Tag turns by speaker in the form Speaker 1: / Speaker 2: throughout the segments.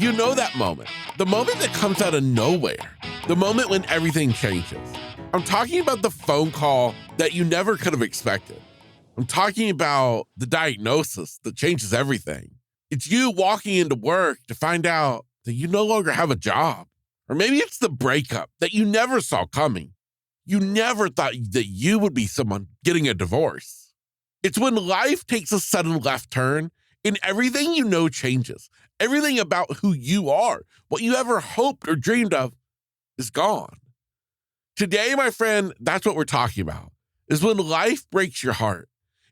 Speaker 1: You know that moment, the moment that comes out of nowhere, the moment when everything changes. I'm talking about the phone call that you never could have expected. I'm talking about the diagnosis that changes everything. It's you walking into work to find out that you no longer have a job. Or maybe it's the breakup that you never saw coming. You never thought that you would be someone getting a divorce. It's when life takes a sudden left turn and everything you know changes. Everything about who you are, what you ever hoped or dreamed of, is gone. Today, my friend, that's what we're talking about, is when life breaks your heart.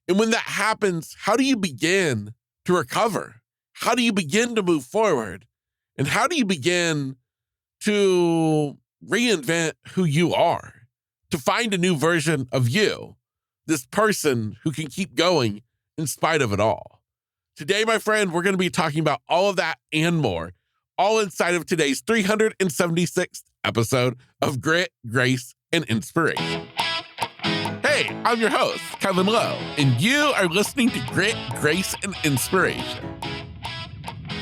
Speaker 1: And when that happens, how do you begin to recover? How do you begin to move forward? And how do you begin to reinvent who you are? To find a new version of you, this person who can keep going in spite of it all. Today, my friend, we're going to be talking about all of that and more, all inside of today's 376th episode of Grit, Grace, and Inspiration. Hey, I'm your host, Kevin Lowe, and you are listening to Grit, Grace, and Inspiration.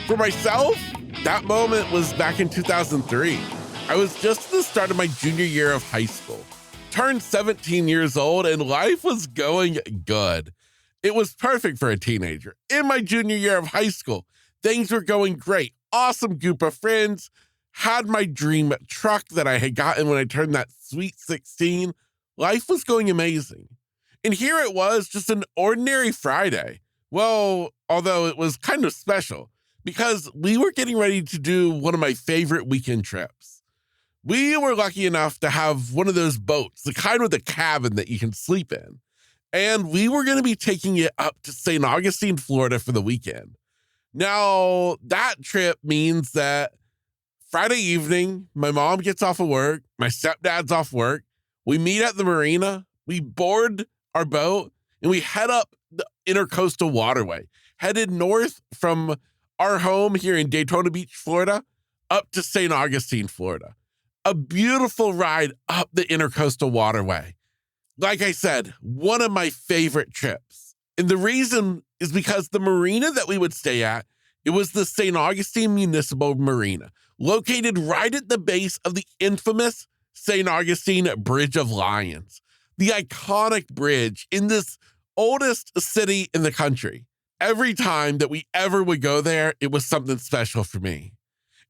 Speaker 1: For myself, that moment was back in 2003. I was just at the start of my junior year of high school, turned 17 years old, and life was going good. It was perfect for a teenager. In my junior year of high school, things were going great. Awesome group of friends. Had my dream truck that I had gotten when I turned that sweet 16. Life was going amazing. And here it was, just an ordinary Friday. Well, although it was kind of special because we were getting ready to do one of my favorite weekend trips. We were lucky enough to have one of those boats, the kind with a cabin that you can sleep in. And we were going to be taking it up to St. Augustine, Florida for the weekend. Now, that trip means that Friday evening, my mom gets off of work, my stepdad's off work, we meet at the marina, we board our boat, and we head up the Intercoastal Waterway, headed north from our home here in Daytona Beach, Florida, up to St. Augustine, Florida. A beautiful ride up the Intercoastal Waterway. Like I said, one of my favorite trips. And the reason is because the marina that we would stay at, it was the St. Augustine Municipal Marina, located right at the base of the infamous St. Augustine Bridge of Lions, the iconic bridge in this oldest city in the country. Every time that we ever would go there, it was something special for me.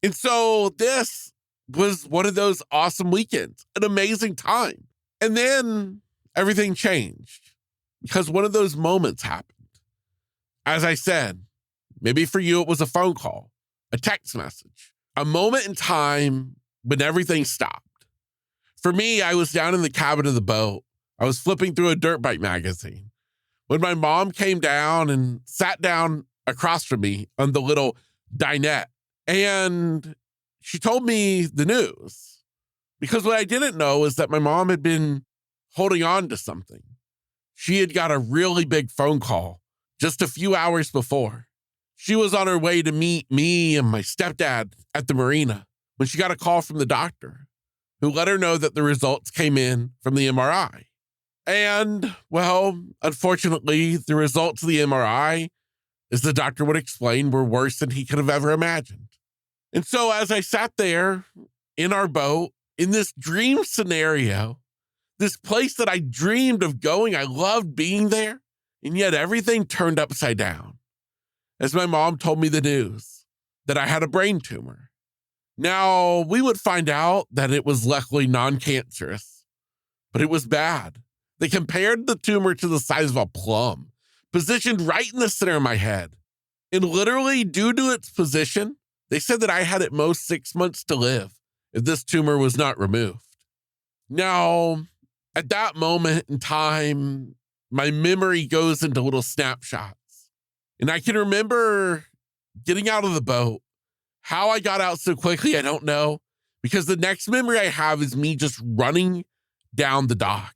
Speaker 1: And so this was one of those awesome weekends, an amazing time. And then everything changed because one of those moments happened. As I said, maybe for you, it was a phone call, a text message, a moment in time when everything stopped. For me, I was down in the cabin of the boat. I was flipping through a dirt bike magazine when my mom came down and sat down across from me on the little dinette. And she told me the news because what I didn't know is that my mom had been holding on to something. She had got a really big phone call just a few hours before. She was on her way to meet me and my stepdad at the marina when she got a call from the doctor who let her know that the results came in from the MRI. And, well, unfortunately, the results of the MRI, as the doctor would explain, were worse than he could have ever imagined. And so as I sat there in our boat, in this dream scenario, this place that I dreamed of going, I loved being there, and yet everything turned upside down as my mom told me the news that I had a brain tumor. Now, we would find out that it was luckily non-cancerous, but it was bad. They compared the tumor to the size of a plum, positioned right in the center of my head. And literally, due to its position, they said that I had at most 6 months to live if this tumor was not removed. Now, at that moment in time, my memory goes into little snapshots. And I can remember getting out of the boat. How I got out so quickly, I don't know. Because the next memory I have is me just running down the dock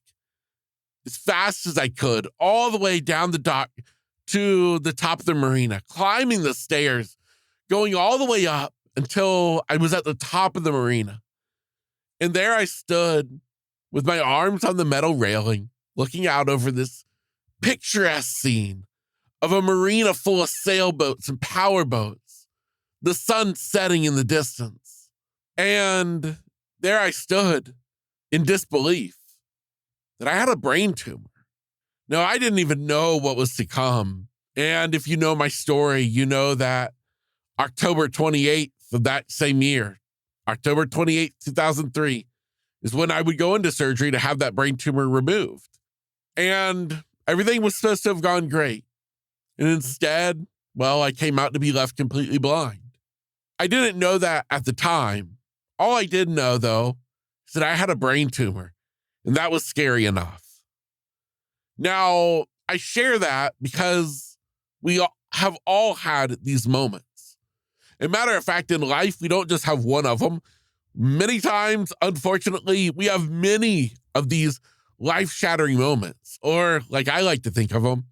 Speaker 1: as fast as I could, all the way down the dock to the top of the marina, climbing the stairs, going all the way up until I was at the top of the marina. And there I stood with my arms on the metal railing, looking out over this picturesque scene of a marina full of sailboats and power boats. the sun setting in the distance. And there I stood in disbelief that I had a brain tumor. No, I didn't even know what was to come. And if you know my story, you know that October 28th of that same year, October 28th, 2003, is when I would go into surgery to have that brain tumor removed. And everything was supposed to have gone great. And instead, well, I came out to be left completely blind. I didn't know that at the time. All I did know, though, is that I had a brain tumor, and that was scary enough. Now, I share that because we have all had these moments. As a matter of fact, in life, we don't just have one of them. Many times, unfortunately, we have many of these life-shattering moments, or like I like to think of them,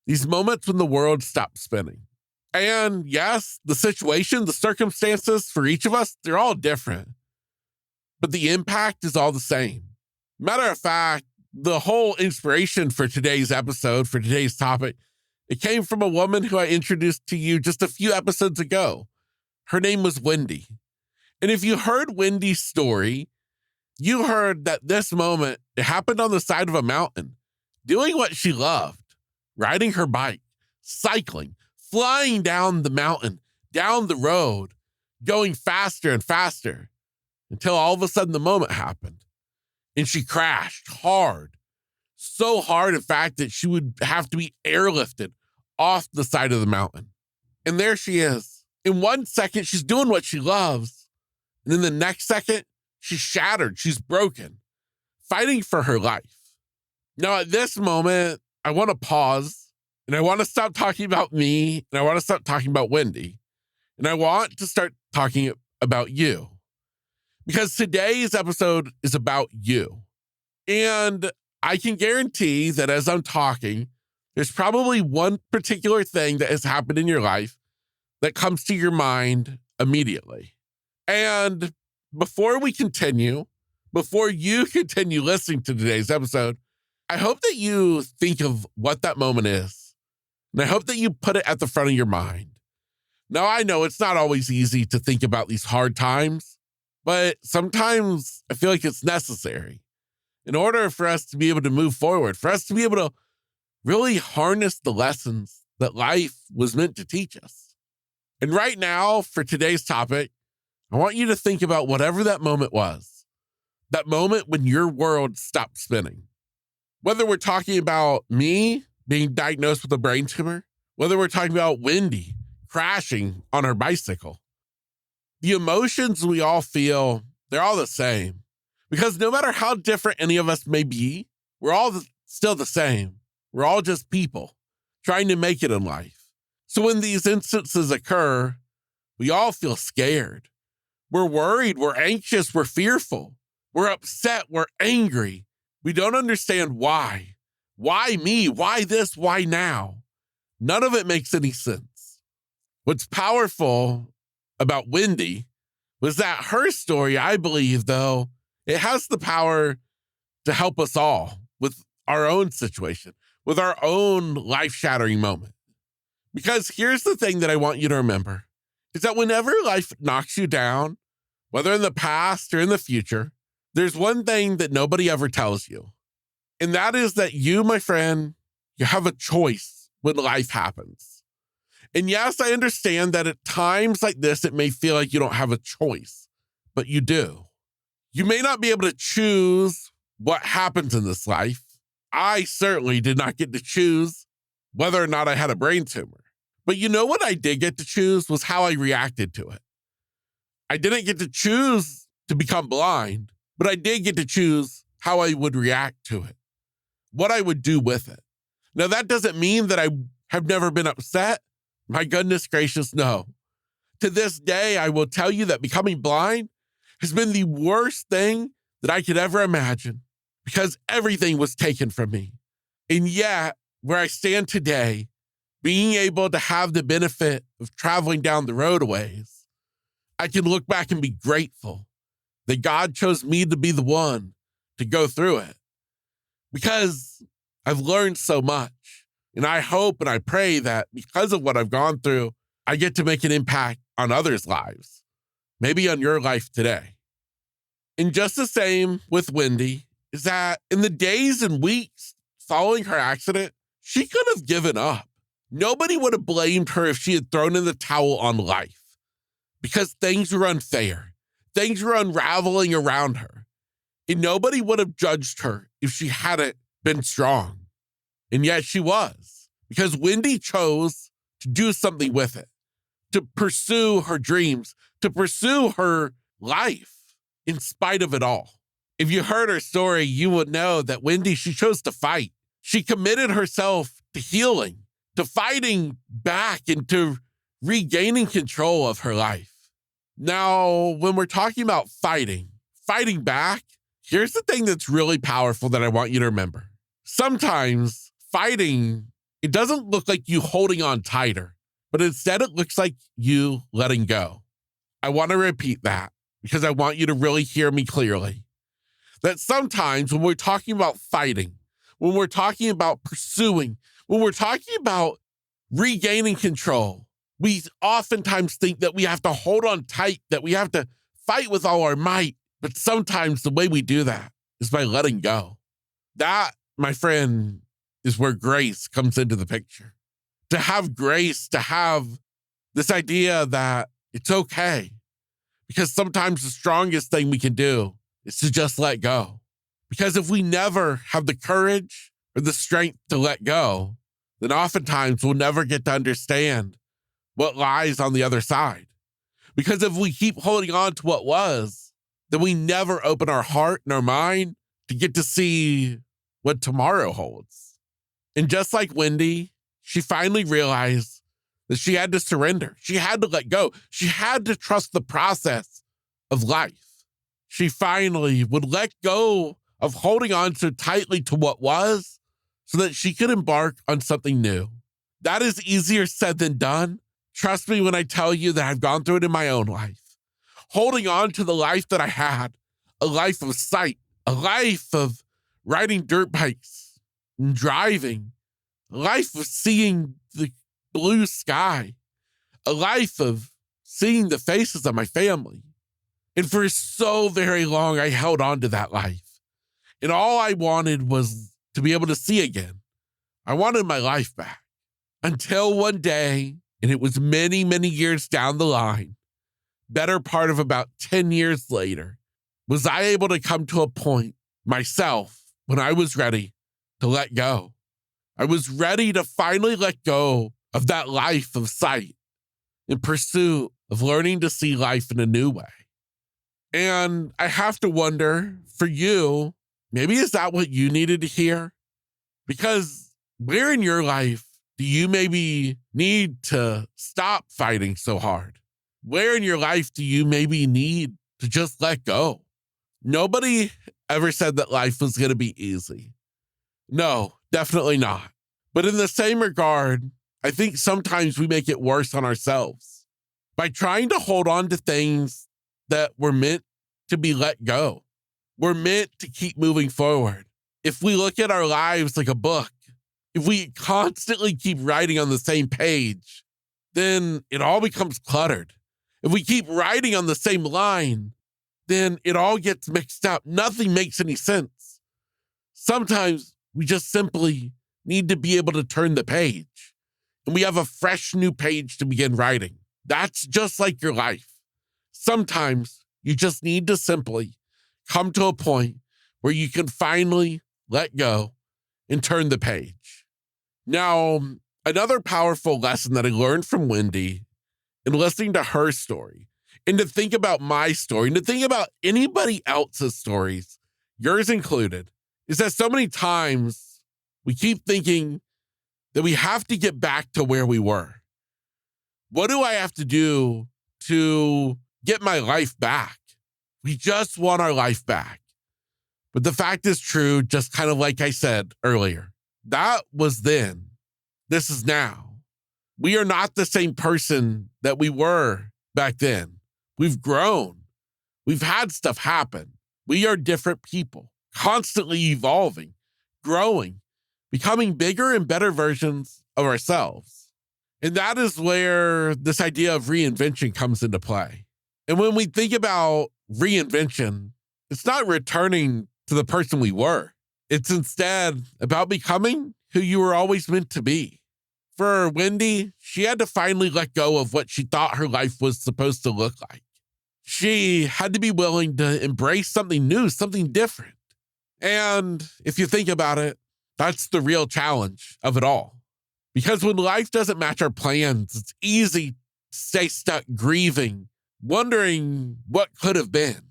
Speaker 1: these moments when the world stops spinning. And yes, the situation, the circumstances for each of us, they're all different, but the impact is all the same. Matter of fact, the whole inspiration for today's episode, for today's topic, it came from a woman who I introduced to you just a few episodes ago. Her name was Wendy. And if you heard Wendy's story, you heard that this moment, it happened on the side of a mountain, doing what she loved, riding her bike, cycling, flying down the mountain, down the road, going faster and faster, until all of a sudden the moment happened. And she crashed hard, so hard, in fact, that she would have to be airlifted off the side of the mountain. And there she is. In 1 second, she's doing what she loves. And in the next second, she's shattered, she's broken, fighting for her life. Now, at this moment, I want to pause, and I want to stop talking about me, and I want to stop talking about Wendy, and I want to start talking about you. Because today's episode is about you. And I can guarantee that as I'm talking, there's probably one particular thing that has happened in your life that comes to your mind immediately. And before you continue listening to today's episode, I hope that you think of what that moment is. And I hope that you put it at the front of your mind. Now, I know it's not always easy to think about these hard times, but sometimes I feel like it's necessary in order for us to be able to move forward, for us to be able to really harness the lessons that life was meant to teach us. And right now, for today's topic, I want you to think about whatever that moment was, that moment when your world stopped spinning. Whether we're talking about me being diagnosed with a brain tumor, whether we're talking about Wendy crashing on her bicycle, the emotions we all feel, they're all the same. Because no matter how different any of us may be, we're all still the same. We're all just people trying to make it in life. So when these instances occur, we all feel scared. We're worried, we're anxious, we're fearful, we're upset, we're angry. We don't understand why. Why me? Why this? Why now? None of it makes any sense. What's powerful about Wendy was that her story, I believe, though, it has the power to help us all with our own situation, with our own life-shattering moment. Because here's the thing that I want you to remember, is that whenever life knocks you down, whether in the past or in the future, there's one thing that nobody ever tells you. And that is that you, my friend, you have a choice when life happens. And yes, I understand that at times like this, it may feel like you don't have a choice, but you do. You may not be able to choose what happens in this life. I certainly did not get to choose whether or not I had a brain tumor. But you know what I did get to choose was how I reacted to it. I didn't get to choose to become blind, but I did get to choose how I would react to it, what I would do with it. Now, that doesn't mean that I have never been upset. My goodness gracious, no. To this day, I will tell you that becoming blind has been the worst thing that I could ever imagine because everything was taken from me. And yet, where I stand today, being able to have the benefit of traveling down the road a ways, I can look back and be grateful that God chose me to be the one to go through it because I've learned so much. And I hope and I pray that because of what I've gone through, I get to make an impact on others' lives, maybe on your life today. And just the same with Wendy is that in the days and weeks following her accident, she could have given up. Nobody would have blamed her if she had thrown in the towel on life because things were unfair. Things were unraveling around her. And nobody would have judged her if she hadn't been strong. And yet she was, because Wendy chose to do something with it, to pursue her dreams, to pursue her life in spite of it all. If you heard her story, you would know that Wendy, she chose to fight. She committed herself to healing, to fighting back and to regaining control of her life. Now, when we're talking about fighting back, here's the thing that's really powerful that I want you to remember. Sometimes fighting, it doesn't look like you holding on tighter, but instead it looks like you letting go. I want to repeat that because I want you to really hear me clearly. That sometimes when we're talking about fighting, when we're talking about pursuing, when we're talking about regaining control, we oftentimes think that we have to hold on tight, that we have to fight with all our might. But sometimes the way we do that is by letting go. That, my friend, is where grace comes into the picture. To have grace, to have this idea that it's okay. Because sometimes the strongest thing we can do is to just let go. Because if we never have the courage or the strength to let go, then oftentimes we'll never get to understand what lies on the other side. Because if we keep holding on to what was, then we never open our heart and our mind to get to see what tomorrow holds. And just like Wendy, she finally realized that she had to surrender. She had to let go. She had to trust the process of life. She finally would let go of holding on so tightly to what was so that she could embark on something new. That is easier said than done. Trust me when I tell you that I've gone through it in my own life. Holding on to the life that I had, a life of sight, a life of riding dirt bikes and driving, a life of seeing the blue sky, a life of seeing the faces of my family. And for so very long, I held on to that life. And all I wanted was to be able to see again. I wanted my life back. Until one day, and it was many, many years down the line, better part of about 10 years later, was I able to come to a point myself when I was ready to let go. I was ready to finally let go of that life of sight in pursuit of learning to see life in a new way. And I have to wonder for you, maybe is that what you needed to hear? Because where in your life do you maybe need to stop fighting so hard? Where in your life do you maybe need to just let go? Nobody ever said that life was going to be easy. No, definitely not. But in the same regard, I think sometimes we make it worse on ourselves by trying to hold on to things that were meant to be let go. We're meant to keep moving forward. If we look at our lives like a book, if we constantly keep writing on the same page, then it all becomes cluttered. If we keep writing on the same line, then it all gets mixed up. Nothing makes any sense. Sometimes we just simply need to be able to turn the page and we have a fresh new page to begin writing. That's just like your life. Sometimes you just need to simply come to a point where you can finally let go and turn the page. Now, another powerful lesson that I learned from Wendy in listening to her story, and to think about my story, and to think about anybody else's stories, yours included, is that so many times we keep thinking that we have to get back to where we were. What do I have to do to get my life back? We just want our life back. But the fact is true, just kind of like I said earlier. That was then. This is now. We are not the same person that we were back then. We've grown. We've had stuff happen. We are different people, constantly evolving, growing, becoming bigger and better versions of ourselves. And that is where this idea of reinvention comes into play. And when we think about reinvention, it's not returning to the person we were. It's instead about becoming who you were always meant to be. For Wendy, she had to finally let go of what she thought her life was supposed to look like. She had to be willing to embrace something new, something different. And if you think about it, that's the real challenge of it all. Because when life doesn't match our plans, it's easy to stay stuck grieving, wondering what could have been.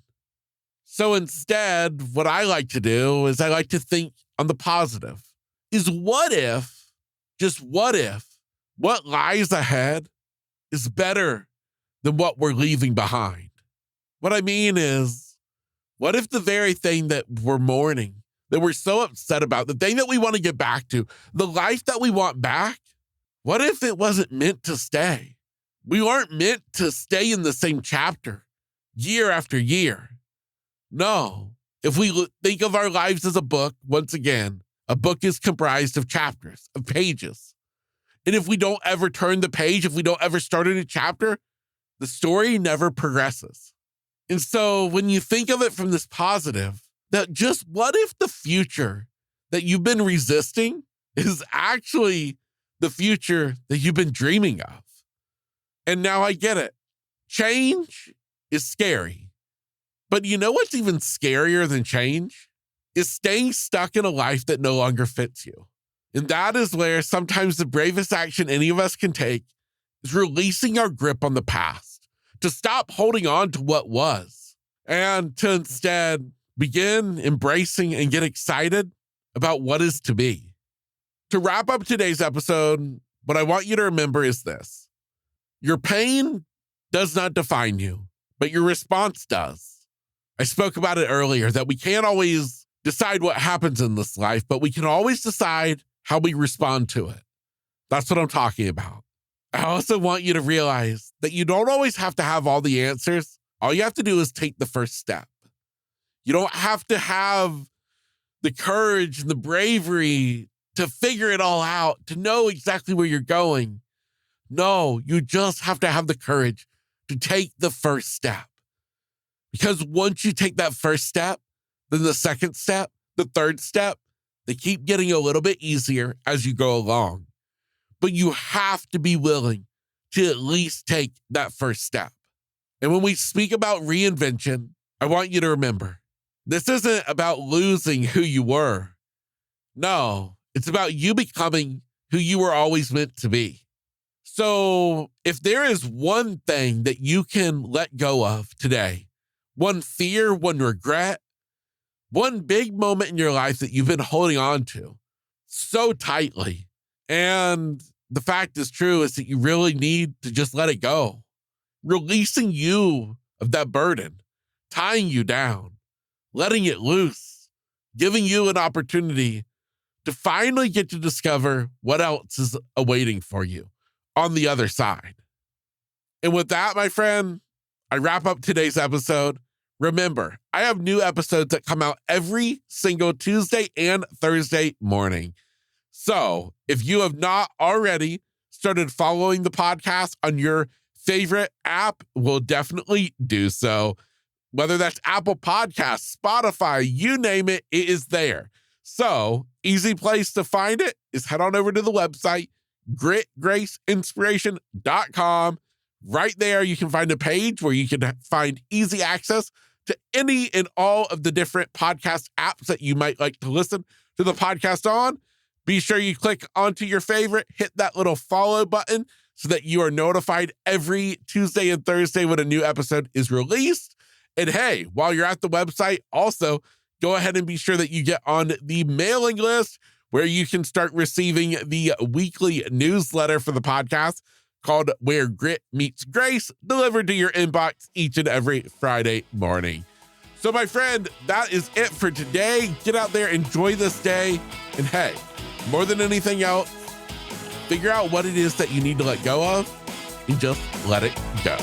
Speaker 1: So instead, what I like to do is I like to think on the positive. Is what if, just what if, what lies ahead is better than what we're leaving behind? What I mean is, what if the very thing that we're mourning, that we're so upset about, the thing that we want to get back to, the life that we want back, what if it wasn't meant to stay? We weren't meant to stay in the same chapter year after year. No, if we think of our lives as a book, once again, a book is comprised of chapters, of pages. And if we don't ever turn the page, if we don't ever start a new chapter, the story never progresses. And so when you think of it from this positive, that just what if the future that you've been resisting is actually the future that you've been dreaming of? And now I get it. Change is scary. But you know what's even scarier than change? Is staying stuck in a life that no longer fits you. And that is where sometimes the bravest action any of us can take is releasing our grip on the past, to stop holding on to what was, and to instead begin embracing and get excited about what is to be. To wrap up today's episode, what I want you to remember is this. Your pain does not define you, but your response does. I spoke about it earlier, that we can't always decide what happens in this life, but we can always decide how we respond to it. That's what I'm talking about. I also want you to realize that you don't always have to have all the answers. All you have to do is take the first step. You don't have to have the courage and the bravery to figure it all out, to know exactly where you're going. No, you just have to have the courage to take the first step. Because once you take that first step, then the second step, the third step, they keep getting a little bit easier as you go along. But you have to be willing to at least take that first step. And when we speak about reinvention, I want you to remember, this isn't about losing who you were. No, it's about you becoming who you were always meant to be. So if there is one thing that you can let go of today, one fear, one regret, one big moment in your life that you've been holding on to so tightly, and the fact is true is that you really need to just let it go. Releasing you of that burden, tying you down, letting it loose, giving you an opportunity to finally get to discover what else is awaiting for you on the other side. And with that, my friend, I wrap up today's episode. Remember, I have new episodes that come out every single Tuesday and Thursday morning. So if you have not already started following the podcast on your favorite app, we'll definitely do so. Whether that's Apple Podcasts, Spotify, you name it, it is there. So easy place to find it is head on over to the website, gritgraceinspiration.com. Right there, you can find a page where you can find easy access to any and all of the different podcast apps that you might like to listen to the podcast on. Be sure you click onto your favorite, hit that little follow button so that you are notified every Tuesday and Thursday when a new episode is released. And hey, while you're at the website, also go ahead and be sure that you get on the mailing list where you can start receiving the weekly newsletter for the podcast called Where Grit Meets Grace, delivered to your inbox each and every Friday morning. So my friend, that is it for today. Get out there, enjoy this day, and hey, more than anything else, figure out what it is that you need to let go of and just let it go.